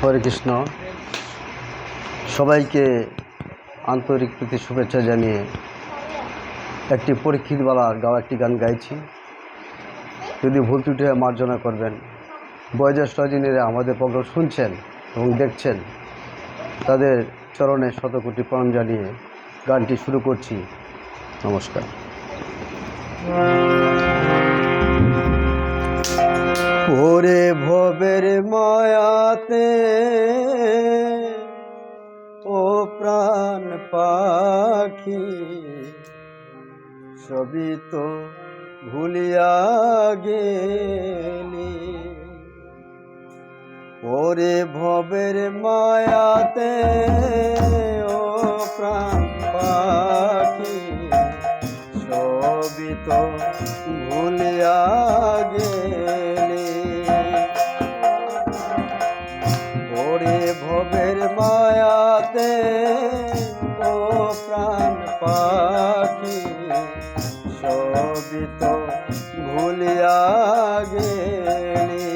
হরে কৃষ্ণ। সবাইকে আন্তরিক প্রীতি শুভেচ্ছা জানিয়ে একটি পরীক্ষিতওয়ালা গাওয়া একটি গান গাইছি। যদি ভুল ত্রুটি হয় মার্জনা করবেন। বয়োজ্যেষ্ঠ যিনিরা আমাদের প্রোগ্রাম শুনছেন এবং দেখছেন তাদের চরণে শতকোটি প্রণাম জানিয়ে গানটি শুরু করছি। নমস্কার। ওরে ভবের মায়াতে ও প্রাণ পাখি, সবই তো ভুলিয়া গেলি। ওরে ভবের মায়াতে ও প্রাণ পাখি, সবই তো ভুলিয়া গেলি। ওরে ভবের মায়াতে ও প্রাণ পাখি, সবই তো ভুলিয়া গেলি।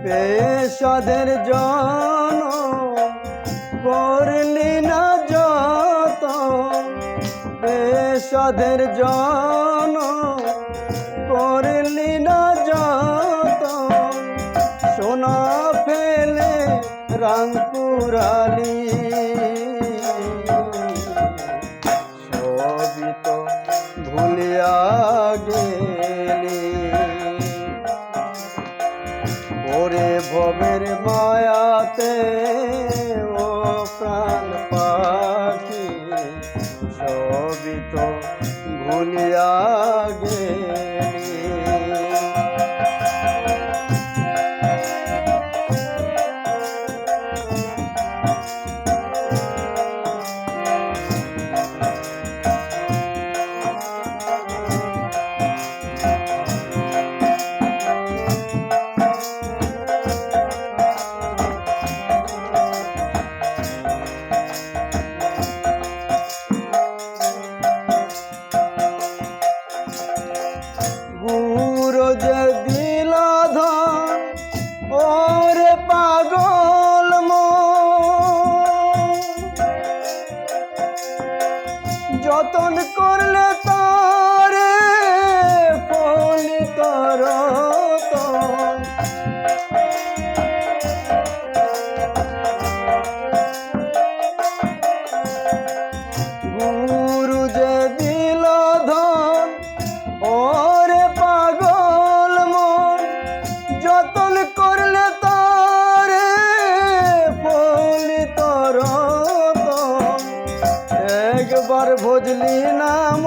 পেশাদের জন করলি না যত, পেশাদের জন করলি না যত, সোনা ফেলে রং পুরালি। সবই তো ভুলিয়া গেলি। ওরে ভবের মায়াতে ও প্রাণ পাখি, সবই তো ভুলিয়া গেলি। যে দিল ধন ওরে পাগল মন, যতন করলে তারে ফলিত রতন। গুরু যে দিল ধন ওরে পাগল মন, যতন করলে তারে ফলিত রতন। একবার ভজলি নাম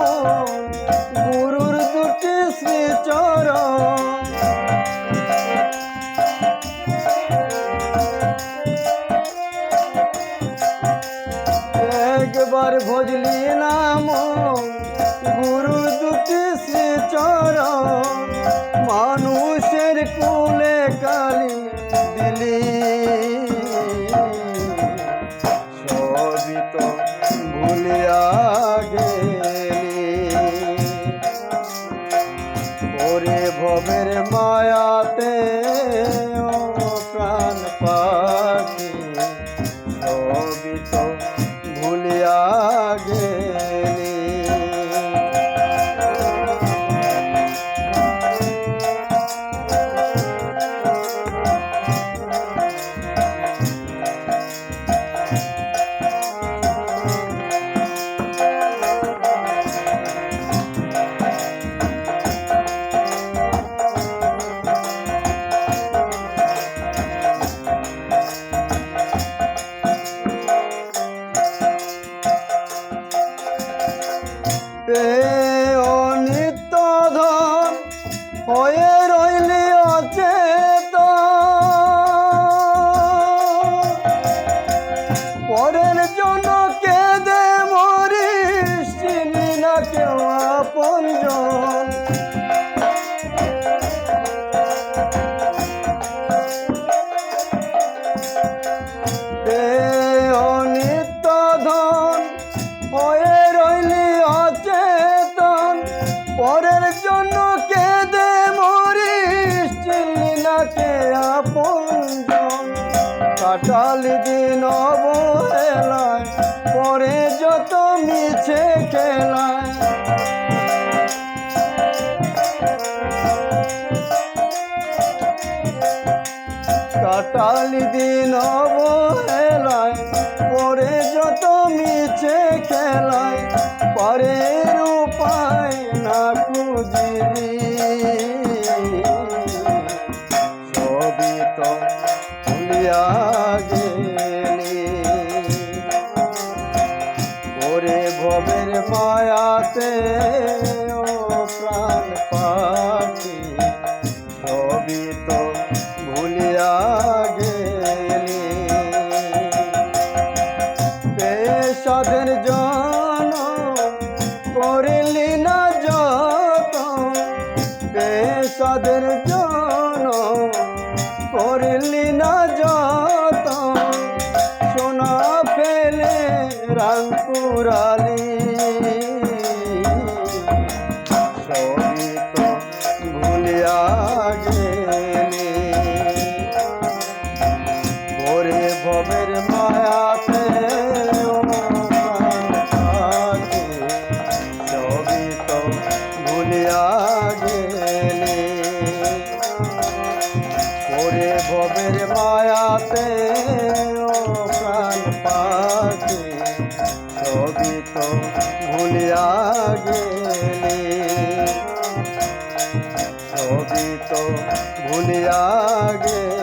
গুরুর দুটি শ্রীচরণ, একবার ভজলি নাম গুরুর দুটি শ্রীচরণ। মানুষের কুলে কালি দিলি, সবই তো ভুলিয়া গেলি। ওরে ভবের মায়াতে ও প্রাণ পাখি, সবই তো ভুলিয়া গেলি। না কে আপনজন, কাটালি দিন অবহেলায়, পরে যত মিছে খেলায়। কাটালি দিন অবহেলায়, পরে যত মিছে খেলায়, পরের উপায় না খুঁজিলি, সবই তো ভুলিয়া গেলি। ওরে ভবের মায়াতে ও প্রাণ পাখি, সবই তো ভুলিয়া গেলি। পেশাদের জন করিলি না যত, পেশাদের জন করিলি না যত, সোনা ফেলে রাং পুরালি, সবই তো ভুলিয়া গেলি। ওরে ভবের মায়াতে ও প্রাণ পাখি, সবই তো ভুলিয়া গেলি। ওরে ভবের মায়াতে ও প্রাণ পাখি, সবই তো ভুলিয়া গেলি, সবই তো ভুলিয়া গেলি।